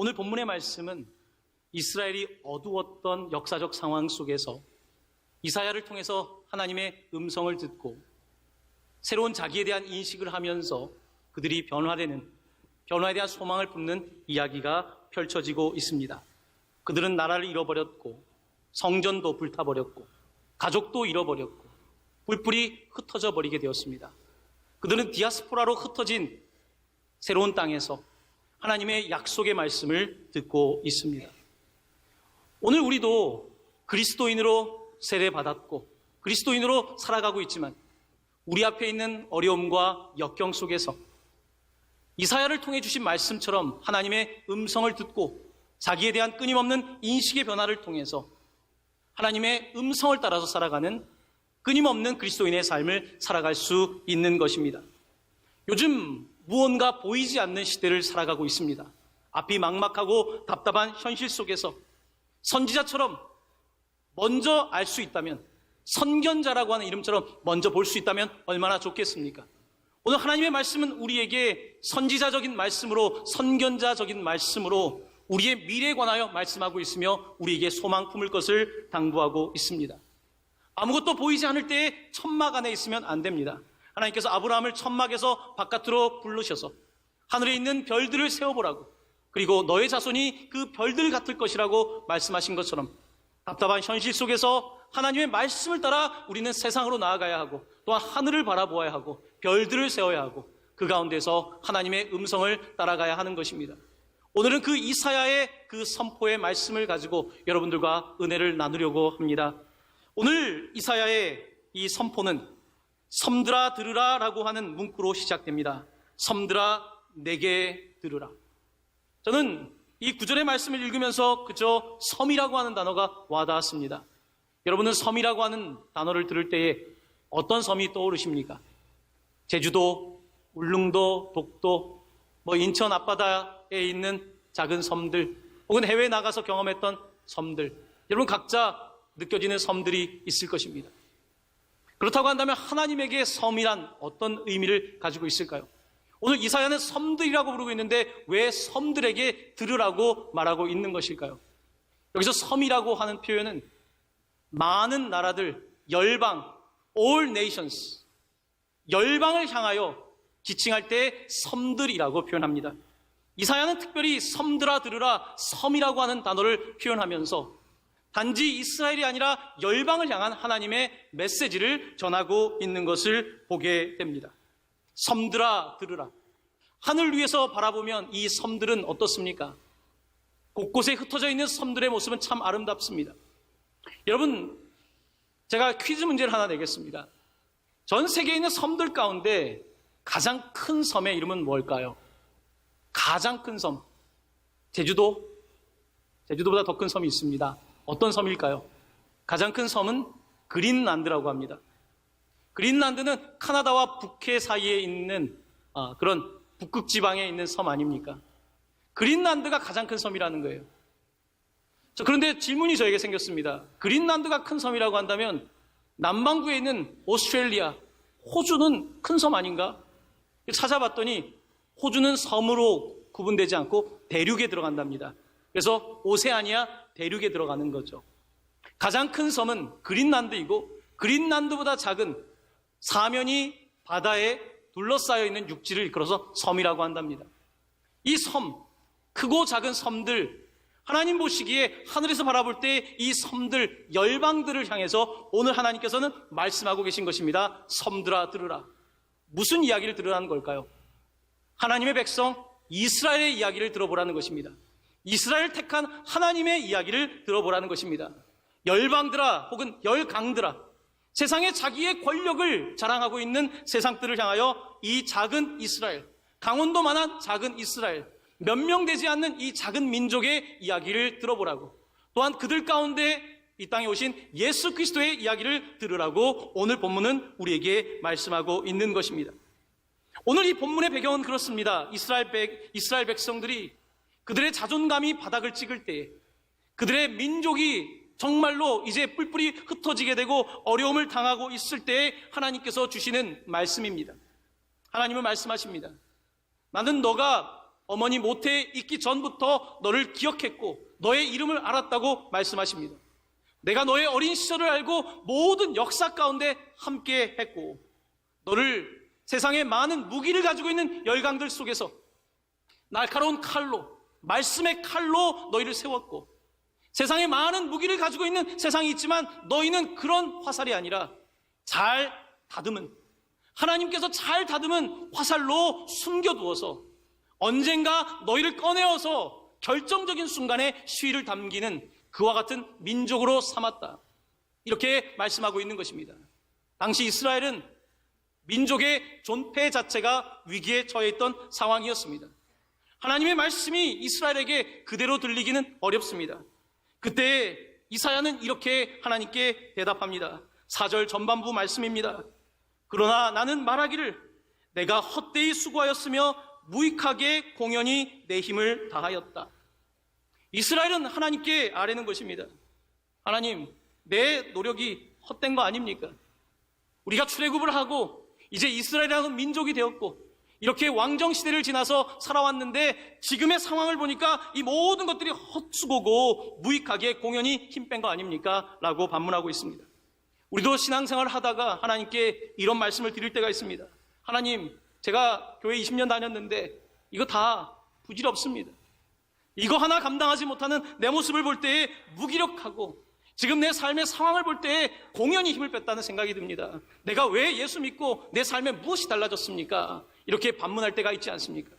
오늘 본문의 말씀은 이스라엘이 어두웠던 역사적 상황 속에서 이사야를 통해서 하나님의 음성을 듣고 새로운 자기에 대한 인식을 하면서 그들이 변화에 대한 소망을 품는 이야기가 펼쳐지고 있습니다. 그들은 나라를 잃어버렸고 성전도 불타버렸고 가족도 잃어버렸고 뿔뿔이 흩어져 버리게 되었습니다. 그들은 디아스포라로 흩어진 새로운 땅에서 하나님의 약속의 말씀을 듣고 있습니다. 오늘 우리도 그리스도인으로 세례받았고 그리스도인으로 살아가고 있지만 우리 앞에 있는 어려움과 역경 속에서 이사야를 통해 주신 말씀처럼 하나님의 음성을 듣고 자기에 대한 끊임없는 인식의 변화를 통해서 하나님의 음성을 따라서 살아가는 끊임없는 그리스도인의 삶을 살아갈 수 있는 것입니다. 요즘 무언가 보이지 않는 시대를 살아가고 있습니다. 앞이 막막하고 답답한 현실 속에서 선지자처럼 먼저 알 수 있다면, 선견자라고 하는 이름처럼 먼저 볼 수 있다면 얼마나 좋겠습니까? 오늘 하나님의 말씀은 우리에게 선지자적인 말씀으로, 선견자적인 말씀으로 우리의 미래에 관하여 말씀하고 있으며 우리에게 소망 품을 것을 당부하고 있습니다. 아무것도 보이지 않을 때에 천막 안에 있으면 안 됩니다. 하나님께서 아브라함을 천막에서 바깥으로 부르셔서 하늘에 있는 별들을 세워보라고, 그리고 너의 자손이 그 별들 같을 것이라고 말씀하신 것처럼 답답한 현실 속에서 하나님의 말씀을 따라 우리는 세상으로 나아가야 하고 또한 하늘을 바라보아야 하고 별들을 세워야 하고 그 가운데서 하나님의 음성을 따라가야 하는 것입니다. 오늘은 그 이사야의 그 선포의 말씀을 가지고 여러분들과 은혜를 나누려고 합니다. 오늘 이사야의 이 선포는 섬들아 들으라 라고 하는 문구로 시작됩니다. 섬들아 내게 들으라. 저는 이 구절의 말씀을 읽으면서 그저 섬이라고 하는 단어가 와닿았습니다. 여러분은 섬이라고 하는 단어를 들을 때에 어떤 섬이 떠오르십니까? 제주도, 울릉도, 독도, 인천 앞바다에 있는 작은 섬들, 혹은 해외에 나가서 경험했던 섬들, 여러분 각자 느껴지는 섬들이 있을 것입니다. 그렇다고 한다면 하나님에게 섬이란 어떤 의미를 가지고 있을까요? 오늘 이사야는 섬들이라고 부르고 있는데 왜 섬들에게 들으라고 말하고 있는 것일까요? 여기서 섬이라고 하는 표현은 많은 나라들, 열방, all nations, 열방을 향하여 지칭할 때 섬들이라고 표현합니다. 이사야는 특별히 섬들아 들으라, 섬이라고 하는 단어를 표현하면서 단지 이스라엘이 아니라 열방을 향한 하나님의 메시지를 전하고 있는 것을 보게 됩니다. 섬들아 들으라. 하늘 위에서 바라보면 이 섬들은 어떻습니까? 곳곳에 흩어져 있는 섬들의 모습은 참 아름답습니다. 여러분, 제가 퀴즈 문제를 하나 내겠습니다. 전 세계에 있는 섬들 가운데 가장 큰 섬의 이름은 뭘까요? 가장 큰 섬. 제주도? 제주도보다 더 큰 섬이 있습니다. 어떤 섬일까요? 가장 큰 섬은 그린란드라고 합니다. 그린란드는 카나다와 북해 사이에 있는 그런 북극 지방에 있는 섬 아닙니까? 그린란드가 가장 큰 섬이라는 거예요. 그런데 질문이 저에게 생겼습니다. 그린란드가 큰 섬이라고 한다면 남반구에 있는 오스트레일리아, 호주는 큰 섬 아닌가? 찾아봤더니 호주는 섬으로 구분되지 않고 대륙에 들어간답니다. 그래서 오세아니아 대륙에 들어가는 거죠. 가장 큰 섬은 그린란드이고 그린란드보다 작은 사면이 바다에 둘러싸여 있는 육지를 이끌어서 섬이라고 한답니다. 이 섬, 크고 작은 섬들, 하나님 보시기에 하늘에서 바라볼 때 이 섬들, 열방들을 향해서 오늘 하나님께서는 말씀하고 계신 것입니다. 섬들아 들으라. 무슨 이야기를 들으라는 걸까요? 하나님의 백성 이스라엘의 이야기를 들어보라는 것입니다. 이스라엘 택한 하나님의 이야기를 들어보라는 것입니다. 열방들아 혹은 열강들아, 세상에 자기의 권력을 자랑하고 있는 세상들을 향하여 이 작은 이스라엘, 강원도만한 작은 이스라엘, 몇 명 되지 않는 이 작은 민족의 이야기를 들어보라고, 또한 그들 가운데 이 땅에 오신 예수 그리스도의 이야기를 들으라고 오늘 본문은 우리에게 말씀하고 있는 것입니다. 오늘 이 본문의 배경은 그렇습니다. 이스라엘 백성들이 그들의 자존감이 바닥을 찍을 때에, 그들의 민족이 정말로 이제 뿔뿔이 흩어지게 되고 어려움을 당하고 있을 때에 하나님께서 주시는 말씀입니다. 하나님은 말씀하십니다. 나는 너가 어머니 모태에 있기 전부터 너를 기억했고 너의 이름을 알았다고 말씀하십니다. 내가 너의 어린 시절을 알고 모든 역사 가운데 함께 했고 너를 세상의 많은 무기를 가지고 있는 열강들 속에서 날카로운 칼로, 말씀의 칼로 너희를 세웠고 세상에 많은 무기를 가지고 있는 세상이 있지만 너희는 그런 화살이 아니라 잘 다듬은, 하나님께서 잘 다듬은 화살로 숨겨두어서 언젠가 너희를 꺼내어서 결정적인 순간에 시위를 담기는 그와 같은 민족으로 삼았다. 이렇게 말씀하고 있는 것입니다. 당시 이스라엘은 민족의 존폐 자체가 위기에 처해 있던 상황이었습니다. 하나님의 말씀이 이스라엘에게 그대로 들리기는 어렵습니다. 그때 이사야는 이렇게 하나님께 대답합니다. 4절 전반부 말씀입니다. 그러나 나는 말하기를 내가 헛되이 수고하였으며 무익하게 공연히 내 힘을 다하였다. 이스라엘은 하나님께 아뢰는 것입니다. 하나님, 내 노력이 헛된 거 아닙니까? 우리가 출애굽을 하고 이제 이스라엘이라는 민족이 되었고 이렇게 왕정시대를 지나서 살아왔는데 지금의 상황을 보니까 이 모든 것들이 헛수고고 무익하게 공연히 힘 뺀 거 아닙니까? 라고 반문하고 있습니다. 우리도 신앙생활을 하다가 하나님께 이런 말씀을 드릴 때가 있습니다. 하나님, 제가 교회 20년 다녔는데 이거 다 부질없습니다. 이거 하나 감당하지 못하는 내 모습을 볼 때에 무기력하고 지금 내 삶의 상황을 볼 때에 공연히 힘을 뺐다는 생각이 듭니다. 내가 왜 예수 믿고 내 삶에 무엇이 달라졌습니까? 이렇게 반문할 때가 있지 않습니까?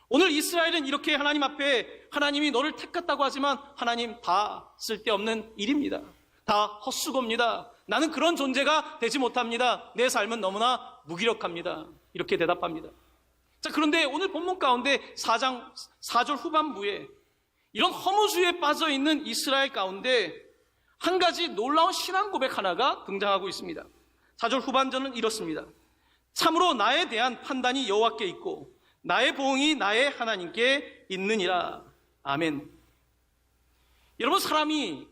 오늘 이스라엘은 이렇게 하나님 앞에 하나님이 너를 택했다고 하지만 하나님 다 쓸데없는 일입니다. 다 헛수고입니다. 나는 그런 존재가 되지 못합니다. 내 삶은 너무나 무기력합니다. 이렇게 대답합니다. 자, 그런데 오늘 본문 가운데 4절 후반부에 이런 허무주의에 빠져 있는 이스라엘 가운데 한 가지 놀라운 신앙 고백 하나가 등장하고 있습니다. 4절 후반전은 이렇습니다. 참으로 나에 대한 판단이 여호와께 있고 나의 보응이 나의 하나님께 있느니라. 아멘. 여러분, 사람이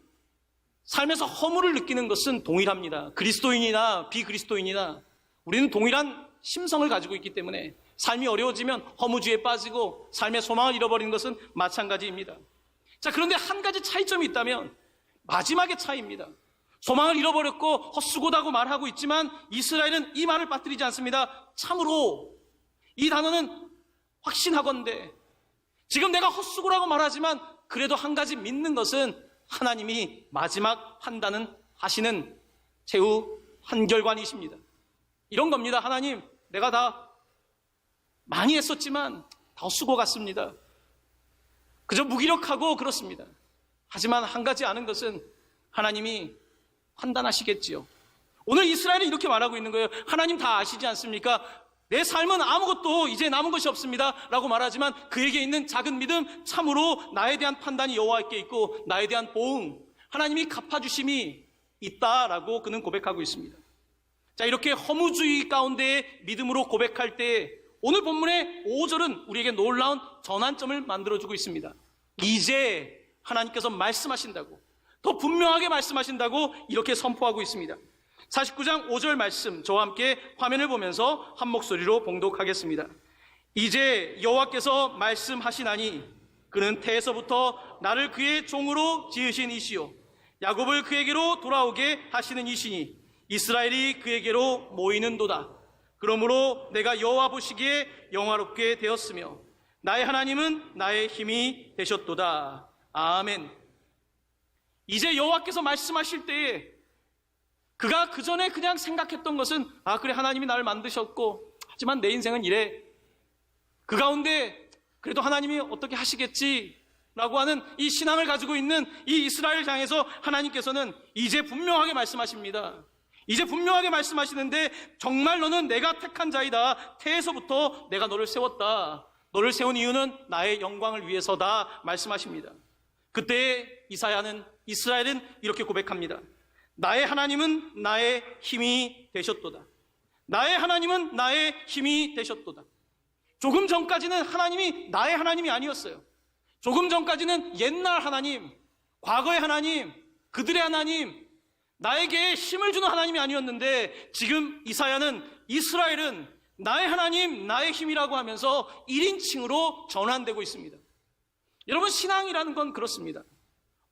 삶에서 허물을 느끼는 것은 동일합니다. 그리스도인이나 비그리스도인이나 우리는 동일한 심성을 가지고 있기 때문에 삶이 어려워지면 허무주의에 빠지고 삶의 소망을 잃어버리는 것은 마찬가지입니다. 자, 그런데 한 가지 차이점이 있다면 마지막의 차이입니다. 소망을 잃어버렸고 헛수고다고 말하고 있지만 이스라엘은 이 말을 빠뜨리지 않습니다. 참으로, 이 단어는 확신하건대 지금 내가 헛수고라고 말하지만 그래도 한 가지 믿는 것은 하나님이 마지막 판단은 하시는 최후 판결관이십니다. 이런 겁니다. 하나님, 내가 다 많이 했었지만 다 헛수고 같습니다. 그저 무기력하고 그렇습니다. 하지만 한 가지 아는 것은 하나님이 판단하시겠지요. 오늘 이스라엘은 이렇게 말하고 있는 거예요. 하나님 다 아시지 않습니까? 내 삶은 아무것도 이제 남은 것이 없습니다 라고 말하지만 그에게 있는 작은 믿음, 참으로 나에 대한 판단이 여호와께 있고 나에 대한 보응, 하나님이 갚아주심이 있다라고 그는 고백하고 있습니다. 자, 이렇게 허무주의 가운데 믿음으로 고백할 때 오늘 본문의 5절은 우리에게 놀라운 전환점을 만들어주고 있습니다. 이제 하나님께서 말씀하신다고, 더 분명하게 말씀하신다고 이렇게 선포하고 있습니다. 49장 5절 말씀, 저와 함께 화면을 보면서 한 목소리로 봉독하겠습니다. 이제 여호와께서 말씀하시나니 그는 태에서부터 나를 그의 종으로 지으신 이시요 야곱을 그에게로 돌아오게 하시는 이시니 이스라엘이 그에게로 모이는도다. 그러므로 내가 여호와 보시기에 영화롭게 되었으며 나의 하나님은 나의 힘이 되셨도다. 아멘. 이제 여호와께서 말씀하실 때에 그가 그 전에 그냥 생각했던 것은 그래, 하나님이 나를 만드셨고 하지만 내 인생은 이래, 그 가운데 그래도 하나님이 어떻게 하시겠지라고 하는 이 신앙을 가지고 있는 이 이스라엘을 향해서 하나님께서는 이제 분명하게 말씀하십니다. 이제 분명하게 말씀하시는데 정말 너는 내가 택한 자이다. 태에서부터 내가 너를 세웠다. 너를 세운 이유는 나의 영광을 위해서다 말씀하십니다. 그때 이스라엘은 이렇게 고백합니다. 나의 하나님은 나의 힘이 되셨도다. 나의 하나님은 나의 힘이 되셨도다. 조금 전까지는 하나님이 나의 하나님이 아니었어요. 조금 전까지는 옛날 하나님, 과거의 하나님, 그들의 하나님, 나에게 힘을 주는 하나님이 아니었는데 지금 이스라엘은 나의 하나님, 나의 힘이라고 하면서 1인칭으로 전환되고 있습니다. 여러분, 신앙이라는 건 그렇습니다.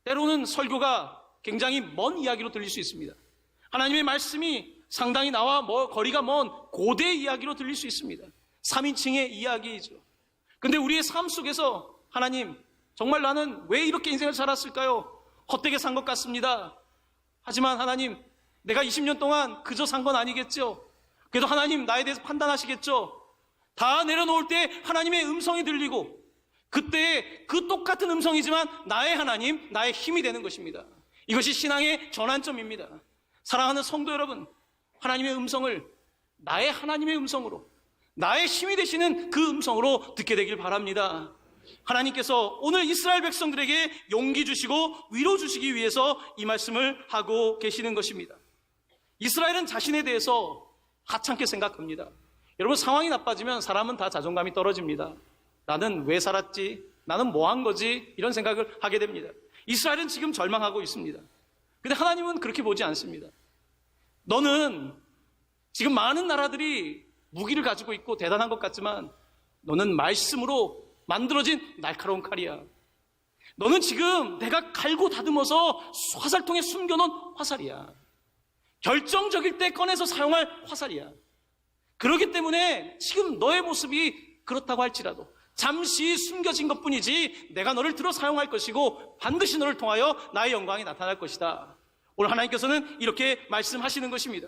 때로는 설교가 굉장히 먼 이야기로 들릴 수 있습니다. 하나님의 말씀이 상당히 나와 거리가 먼 고대 이야기로 들릴 수 있습니다. 3인칭의 이야기이죠. 근데 우리의 삶 속에서 하나님, 정말 나는 왜 이렇게 인생을 살았을까요? 헛되게 산 것 같습니다. 하지만 하나님, 내가 20년 동안 그저 산 건 아니겠죠? 그래도 하나님 나에 대해서 판단하시겠죠? 다 내려놓을 때 하나님의 음성이 들리고 그때 그 똑같은 음성이지만 나의 하나님, 나의 힘이 되는 것입니다. 이것이 신앙의 전환점입니다. 사랑하는 성도 여러분, 하나님의 음성을 나의 하나님의 음성으로, 나의 힘이 되시는 그 음성으로 듣게 되길 바랍니다. 하나님께서 오늘 이스라엘 백성들에게 용기 주시고 위로 주시기 위해서 이 말씀을 하고 계시는 것입니다. 이스라엘은 자신에 대해서 하찮게 생각합니다. 여러분, 상황이 나빠지면 사람은 다 자존감이 떨어집니다. 나는 왜 살았지? 나는 뭐 한 거지? 이런 생각을 하게 됩니다. 이스라엘은 지금 절망하고 있습니다. 근데 하나님은 그렇게 보지 않습니다. 너는 지금 많은 나라들이 무기를 가지고 있고 대단한 것 같지만 너는 말씀으로 만들어진 날카로운 칼이야. 너는 지금 내가 갈고 다듬어서 화살통에 숨겨놓은 화살이야. 결정적일 때 꺼내서 사용할 화살이야. 그렇기 때문에 지금 너의 모습이 그렇다고 할지라도 잠시 숨겨진 것뿐이지 내가 너를 들어 사용할 것이고 반드시 너를 통하여 나의 영광이 나타날 것이다. 오늘 하나님께서는 이렇게 말씀하시는 것입니다.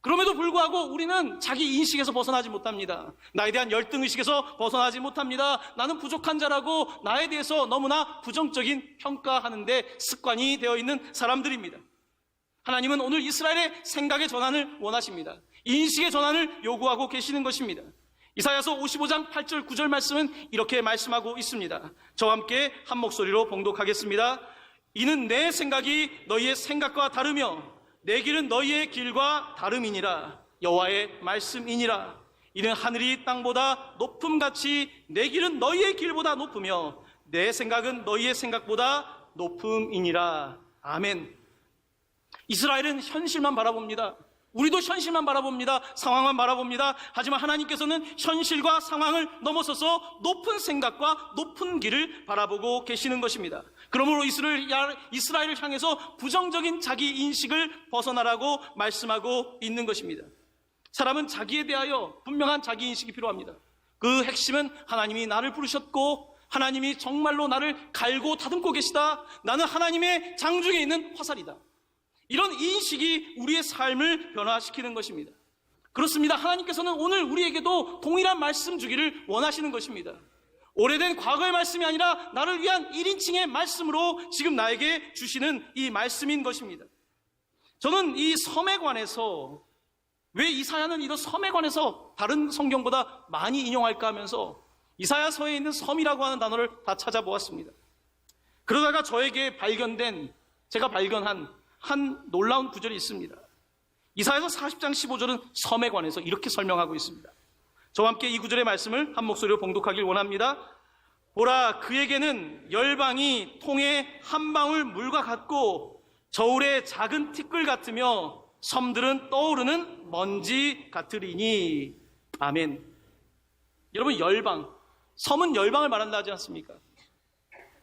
그럼에도 불구하고 우리는 자기 인식에서 벗어나지 못합니다. 나에 대한 열등의식에서 벗어나지 못합니다. 나는 부족한 자라고 나에 대해서 너무나 부정적인 평가하는데 습관이 되어 있는 사람들입니다. 하나님은 오늘 이스라엘의 생각의 전환을 원하십니다. 인식의 전환을 요구하고 계시는 것입니다. 이사야서 55장 8절 9절 말씀은 이렇게 말씀하고 있습니다. 저와 함께 한 목소리로 봉독하겠습니다. 이는 내 생각이 너희의 생각과 다르며 내 길은 너희의 길과 다름이니라. 여호와의 말씀이니라. 이는 하늘이 땅보다 높음같이 내 길은 너희의 길보다 높으며 내 생각은 너희의 생각보다 높음이니라. 아멘. 이스라엘은 현실만 바라봅니다. 우리도 현실만 바라봅니다. 상황만 바라봅니다. 하지만 하나님께서는 현실과 상황을 넘어서서 높은 생각과 높은 길을 바라보고 계시는 것입니다. 그러므로 이스라엘을 향해서 부정적인 자기 인식을 벗어나라고 말씀하고 있는 것입니다. 사람은 자기에 대하여 분명한 자기 인식이 필요합니다. 그 핵심은 하나님이 나를 부르셨고 하나님이 정말로 나를 갈고 다듬고 계시다. 나는 하나님의 장중에 있는 화살이다. 이런 인식이 우리의 삶을 변화시키는 것입니다. 그렇습니다. 하나님께서는 오늘 우리에게도 동일한 말씀 주기를 원하시는 것입니다. 오래된 과거의 말씀이 아니라 나를 위한 1인칭의 말씀으로 지금 나에게 주시는 이 말씀인 것입니다. 저는 이 섬에 관해서 왜 이사야는 이런 섬에 관해서 다른 성경보다 많이 인용할까 하면서 이사야서에 있는 섬이라고 하는 단어를 다 찾아보았습니다. 그러다가 저에게 제가 발견한 한 놀라운 구절이 있습니다. 이사야서 40장 15절은 섬에 관해서 이렇게 설명하고 있습니다. 저와 함께 이 구절의 말씀을 한 목소리로 봉독하길 원합니다. 보라, 그에게는 열방이 통에 한 방울 물과 같고 저울의 작은 티끌 같으며 섬들은 떠오르는 먼지 같으리니. 아멘. 여러분, 열방, 섬은 열방을 말한다 하지 않습니까?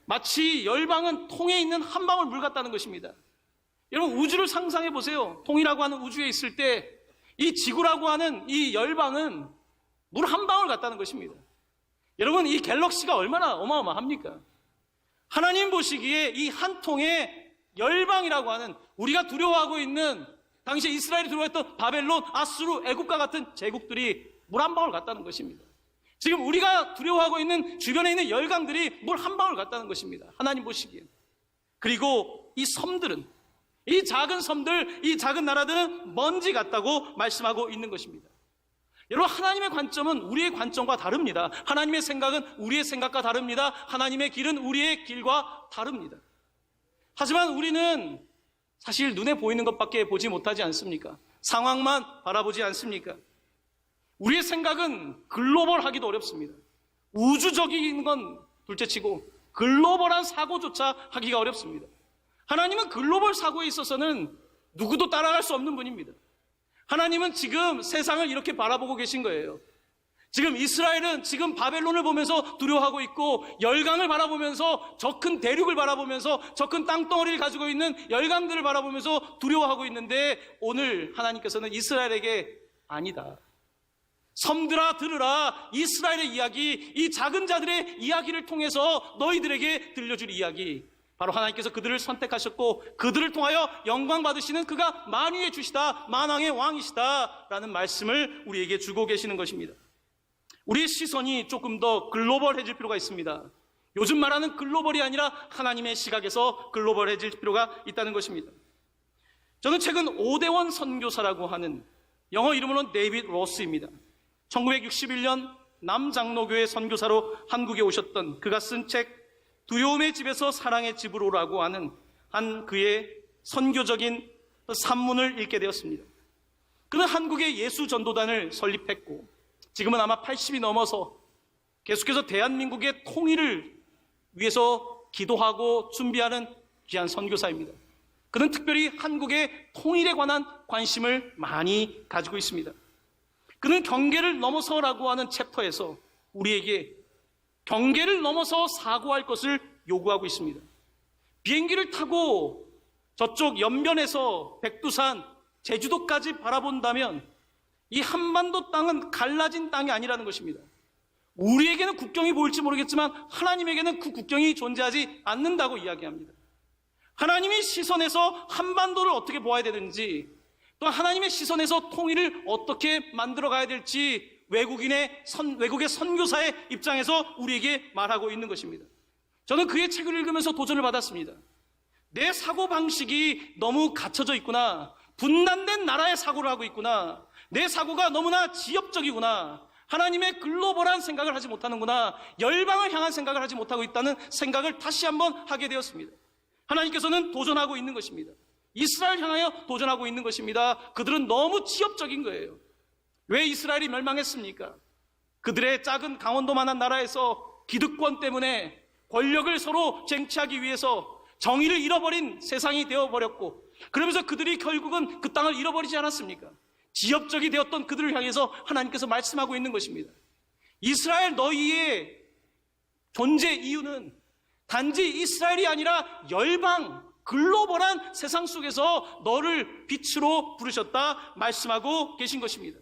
마치 열방은 통에 있는 한 방울 물 같다는 것입니다. 여러분, 우주를 상상해 보세요. 통이라고 하는 우주에 있을 때 이 지구라고 하는 이 열방은 물 한 방울 같다는 것입니다. 여러분, 이 갤럭시가 얼마나 어마어마합니까? 하나님 보시기에 이 한 통의 열방이라고 하는 우리가 두려워하고 있는 당시 이스라엘이 두려워했던 바벨론, 아수르, 애국과 같은 제국들이 물 한 방울 같다는 것입니다. 지금 우리가 두려워하고 있는 주변에 있는 열강들이 물 한 방울 같다는 것입니다. 하나님 보시기에. 그리고 이 섬들은, 이 작은 섬들, 이 작은 나라들은 먼지 같다고 말씀하고 있는 것입니다. 여러분, 하나님의 관점은 우리의 관점과 다릅니다. 하나님의 생각은 우리의 생각과 다릅니다. 하나님의 길은 우리의 길과 다릅니다. 하지만 우리는 사실 눈에 보이는 것밖에 보지 못하지 않습니까? 상황만 바라보지 않습니까? 우리의 생각은 글로벌하기도 어렵습니다. 우주적인 건 둘째치고 글로벌한 사고조차 하기가 어렵습니다. 하나님은 글로벌 사고에 있어서는 누구도 따라갈 수 없는 분입니다. 하나님은 지금 세상을 이렇게 바라보고 계신 거예요. 지금 이스라엘은 지금 바벨론을 보면서 두려워하고 있고, 열강을 바라보면서, 저 큰 대륙을 바라보면서, 저 큰 땅덩어리를 가지고 있는 열강들을 바라보면서 두려워하고 있는데, 오늘 하나님께서는 이스라엘에게 아니다, 섬들아 들으라, 이스라엘의 이야기, 이 작은 자들의 이야기를 통해서 너희들에게 들려줄 이야기, 바로 하나님께서 그들을 선택하셨고 그들을 통하여 영광 받으시는 그가 만유의 주시다, 만왕의 왕이시다 라는 말씀을 우리에게 주고 계시는 것입니다. 우리의 시선이 조금 더 글로벌해질 필요가 있습니다. 요즘 말하는 글로벌이 아니라 하나님의 시각에서 글로벌해질 필요가 있다는 것입니다. 저는 최근 오대원 선교사라고 하는, 영어 이름으로는 데이빗 로스입니다. 1961년 남장로교회 선교사로 한국에 오셨던 그가 쓴 책 두려움의 집에서 사랑의 집으로라고 하는 한 그의 선교적인 산문을 읽게 되었습니다. 그는 한국의 예수전도단을 설립했고 지금은 아마 80이 넘어서 계속해서 대한민국의 통일을 위해서 기도하고 준비하는 귀한 선교사입니다. 그는 특별히 한국의 통일에 관한 관심을 많이 가지고 있습니다. 그는 경계를 넘어서라고 하는 챕터에서 우리에게 경계를 넘어서 사고할 것을 요구하고 있습니다. 비행기를 타고 저쪽 연변에서 백두산, 제주도까지 바라본다면 이 한반도 땅은 갈라진 땅이 아니라는 것입니다. 우리에게는 국경이 보일지 모르겠지만 하나님에게는 그 국경이 존재하지 않는다고 이야기합니다. 하나님의 시선에서 한반도를 어떻게 보아야 되는지, 또 하나님의 시선에서 통일을 어떻게 만들어 가야 될지 외국의 선교사의 입장에서 우리에게 말하고 있는 것입니다. 저는 그의 책을 읽으면서 도전을 받았습니다. 내 사고방식이 너무 갇혀져 있구나, 분단된 나라의 사고를 하고 있구나, 내 사고가 너무나 지역적이구나, 하나님의 글로벌한 생각을 하지 못하는구나, 열방을 향한 생각을 하지 못하고 있다는 생각을 다시 한번 하게 되었습니다. 하나님께서는 도전하고 있는 것입니다. 이스라엘 향하여 도전하고 있는 것입니다. 그들은 너무 지역적인 거예요. 왜 이스라엘이 멸망했습니까? 그들의 작은 강원도만한 나라에서 기득권 때문에 권력을 서로 쟁취하기 위해서 정의를 잃어버린 세상이 되어버렸고, 그러면서 그들이 결국은 그 땅을 잃어버리지 않았습니까? 지역적이 되었던 그들을 향해서 하나님께서 말씀하고 있는 것입니다. 이스라엘, 너희의 존재 이유는 단지 이스라엘이 아니라 열방, 글로벌한 세상 속에서 너를 빛으로 부르셨다 말씀하고 계신 것입니다.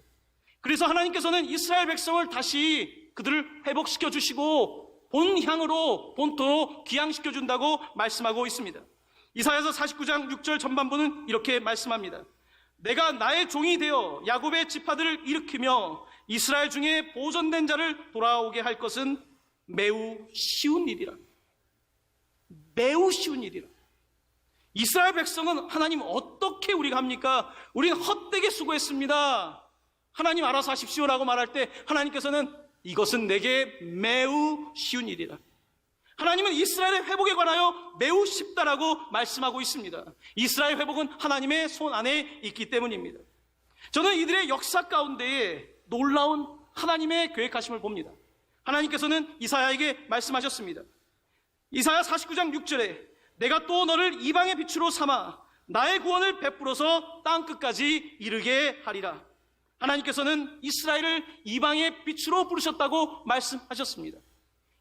그래서 하나님께서는 이스라엘 백성을 다시 그들을 회복시켜 주시고 본향으로, 본토로 귀향시켜 준다고 말씀하고 있습니다. 이사야서 49장 6절 전반부는 이렇게 말씀합니다. 내가 나의 종이 되어 야곱의 지파들을 일으키며 이스라엘 중에 보존된 자를 돌아오게 할 것은 매우 쉬운 일이라. 매우 쉬운 일이라. 이스라엘 백성은 하나님 어떻게 우리가 합니까? 우리는 헛되게 수고했습니다, 하나님 알아서 하십시오라고 말할 때 하나님께서는 이것은 내게 매우 쉬운 일이라. 하나님은 이스라엘의 회복에 관하여 매우 쉽다라고 말씀하고 있습니다. 이스라엘 회복은 하나님의 손 안에 있기 때문입니다. 저는 이들의 역사 가운데에 놀라운 하나님의 계획하심을 봅니다. 하나님께서는 이사야에게 말씀하셨습니다. 이사야 49장 6절에 내가 또 너를 이방의 빛으로 삼아 나의 구원을 베풀어서 땅끝까지 이르게 하리라. 하나님께서는 이스라엘을 이방의 빛으로 부르셨다고 말씀하셨습니다.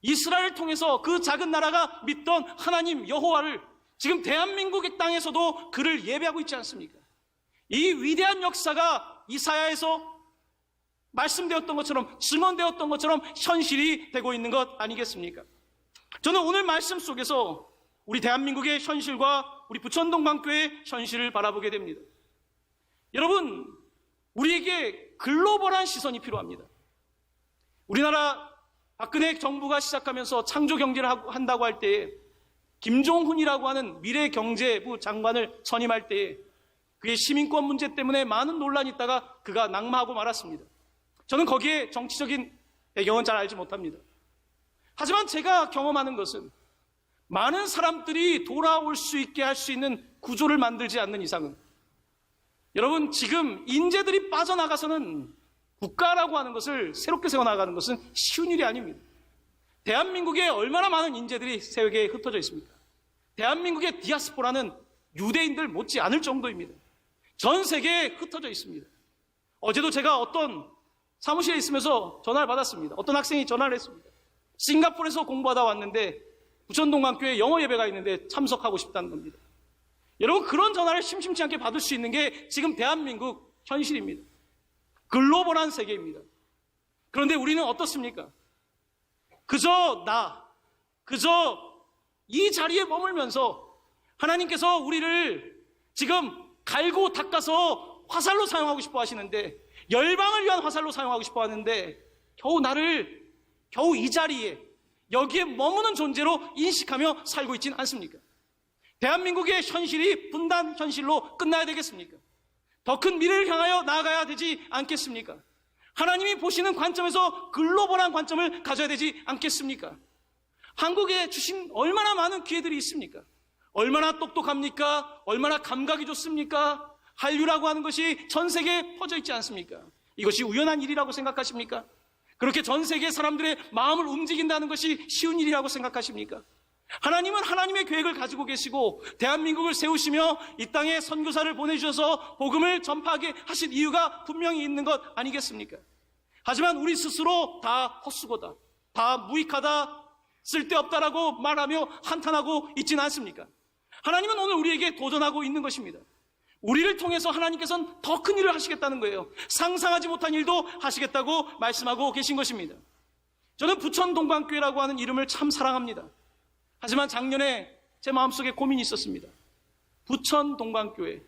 이스라엘을 통해서 그 작은 나라가 믿던 하나님 여호와를 지금 대한민국의 땅에서도 그를 예배하고 있지 않습니까? 이 위대한 역사가 이사야에서 말씀되었던 것처럼, 증언되었던 것처럼 현실이 되고 있는 것 아니겠습니까? 저는 오늘 말씀 속에서 우리 대한민국의 현실과 우리 부천동방교회의 현실을 바라보게 됩니다. 여러분, 우리에게 글로벌한 시선이 필요합니다. 우리나라 박근혜 정부가 시작하면서 창조경제를 한다고 할 때에 김종훈이라고 하는 미래경제부 장관을 선임할 때에 그의 시민권 문제 때문에 많은 논란이 있다가 그가 낙마하고 말았습니다. 저는 거기에 정치적인 배경은 잘 알지 못합니다. 하지만 제가 경험하는 것은 많은 사람들이 돌아올 수 있게 할 수 있는 구조를 만들지 않는 이상은, 여러분, 지금 인재들이 빠져나가서는 국가라고 하는 것을 새롭게 세워나가는 것은 쉬운 일이 아닙니다. 대한민국에 얼마나 많은 인재들이 세계에 흩어져 있습니까? 대한민국의 디아스포라는 유대인들 못지 않을 정도입니다. 전 세계에 흩어져 있습니다. 어제도 제가 어떤 사무실에 있으면서 전화를 받았습니다. 어떤 학생이 전화를 했습니다. 싱가포르에서 공부하다 왔는데 부천동강교회 영어 예배가 있는데 참석하고 싶다는 겁니다. 여러분, 그런 전화를 심심치 않게 받을 수 있는 게 지금 대한민국 현실입니다. 글로벌한 세계입니다. 그런데 우리는 어떻습니까? 그저 이 자리에 머물면서 하나님께서 우리를 지금 갈고 닦아서 화살로 사용하고 싶어 하시는데, 열방을 위한 화살로 사용하고 싶어 하는데, 겨우 이 자리에, 여기에 머무는 존재로 인식하며 살고 있지는 않습니까? 대한민국의 현실이 분단 현실로 끝나야 되겠습니까? 더 큰 미래를 향하여 나아가야 되지 않겠습니까? 하나님이 보시는 관점에서 글로벌한 관점을 가져야 되지 않겠습니까? 한국에 주신 얼마나 많은 기회들이 있습니까? 얼마나 똑똑합니까? 얼마나 감각이 좋습니까? 한류라고 하는 것이 전 세계에 퍼져 있지 않습니까? 이것이 우연한 일이라고 생각하십니까? 그렇게 전 세계 사람들의 마음을 움직인다는 것이 쉬운 일이라고 생각하십니까? 하나님은 하나님의 계획을 가지고 계시고 대한민국을 세우시며 이 땅에 선교사를 보내주셔서 복음을 전파하게 하신 이유가 분명히 있는 것 아니겠습니까? 하지만 우리 스스로 다 헛수고다, 다 무익하다, 쓸데없다라고 말하며 한탄하고 있지는 않습니까? 하나님은 오늘 우리에게 도전하고 있는 것입니다. 우리를 통해서 하나님께서는 더 큰 일을 하시겠다는 거예요. 상상하지 못한 일도 하시겠다고 말씀하고 계신 것입니다. 저는 부천동방교회라고 하는 이름을 참 사랑합니다. 하지만 작년에 제 마음속에 고민이 있었습니다. 부천동방교회,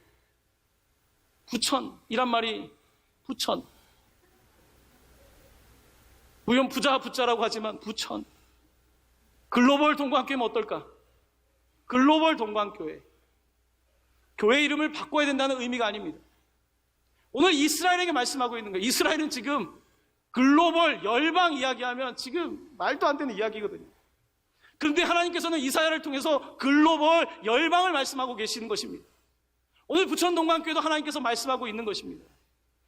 부천이란 말이 부천, 물론 부자라고 하지만 부천, 글로벌 동방교회면 어떨까? 글로벌 동방교회, 교회 이름을 바꿔야 된다는 의미가 아닙니다. 오늘 이스라엘에게 말씀하고 있는 거예요. 이스라엘은 지금 글로벌 열방 이야기하면 지금 말도 안 되는 이야기거든요. 그런데 하나님께서는 이사야를 통해서 글로벌 열방을 말씀하고 계시는 것입니다. 오늘 부천동방교회도 하나님께서 말씀하고 있는 것입니다.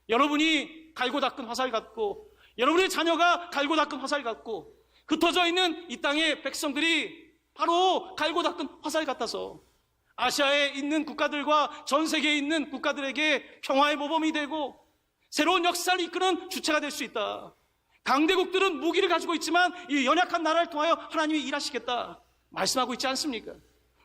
여러분이 갈고 닦은 화살 같고, 여러분의 자녀가 갈고 닦은 화살 같고, 흩어져 있는 이 땅의 백성들이 바로 갈고 닦은 화살 같아서 아시아에 있는 국가들과 전 세계에 있는 국가들에게 평화의 모범이 되고 새로운 역사를 이끄는 주체가 될 수 있다. 강대국들은 무기를 가지고 있지만 이 연약한 나라를 통하여 하나님이 일하시겠다 말씀하고 있지 않습니까?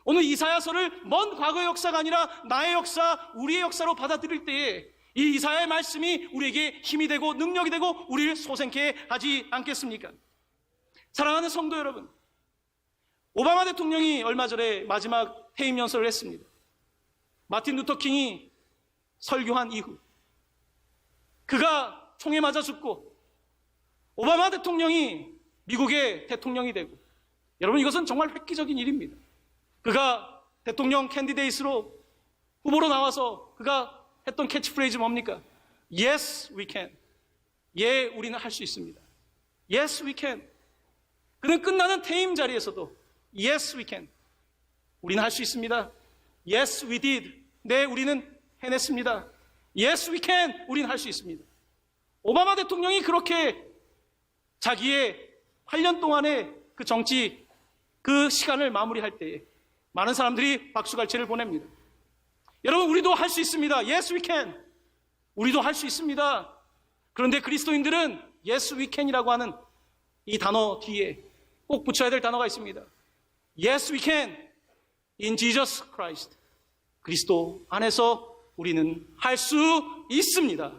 오늘 이사야서를 먼 과거의 역사가 아니라 나의 역사, 우리의 역사로 받아들일 때에 이 이사야의 말씀이 우리에게 힘이 되고 능력이 되고 우리를 소생케 하지 않겠습니까? 사랑하는 성도 여러분, 오바마 대통령이 얼마 전에 마지막 퇴임 연설을 했습니다. 마틴 루터 킹이 설교한 이후 그가 총에 맞아 죽고 오바마 대통령이 미국의 대통령이 되고, 여러분, 이것은 정말 획기적인 일입니다. 그가 대통령 캔디데이트로 후보로 나와서 그가 했던 캐치프레이즈 뭡니까? Yes, we can. 예, 우리는 할 수 있습니다. Yes, we can. 그는 끝나는 퇴임 자리에서도 Yes, we can. 우리는 할 수 있습니다. Yes, we did. 네, 우리는 해냈습니다. Yes, we can. 우리는 할 수 있습니다. 오바마 대통령이 그렇게 자기의 8년 동안의 그 정치, 그 시간을 마무리할 때에 많은 사람들이 박수갈채를 보냅니다. 여러분, 우리도 할 수 있습니다. Yes, we can. 우리도 할 수 있습니다. 그런데 그리스도인들은 Yes, we can이라고 하는 이 단어 뒤에 꼭 붙여야 될 단어가 있습니다. Yes, we can. In Jesus Christ. 그리스도 안에서 우리는 할 수 있습니다.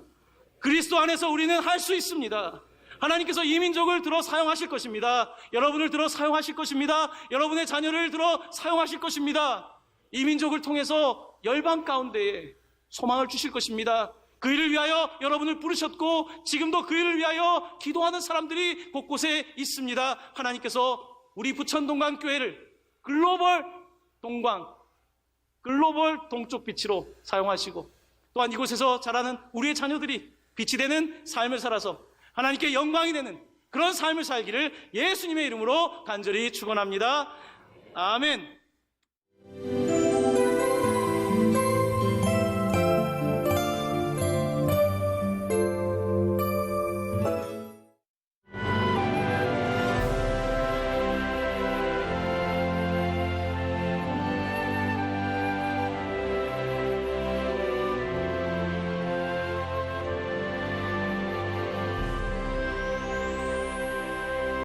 그리스도 안에서 우리는 할 수 있습니다. 하나님께서 이 민족을 들어 사용하실 것입니다. 여러분을 들어 사용하실 것입니다. 여러분의 자녀를 들어 사용하실 것입니다. 이 민족을 통해서 열방 가운데에 소망을 주실 것입니다. 그 일을 위하여 여러분을 부르셨고 지금도 그 일을 위하여 기도하는 사람들이 곳곳에 있습니다. 하나님께서 우리 부천동강교회를 글로벌 동쪽 빛으로 사용하시고, 또한 이곳에서 자라는 우리의 자녀들이 빛이 되는 삶을 살아서 하나님께 영광이 되는 그런 삶을 살기를 예수님의 이름으로 간절히 축원합니다. 아멘.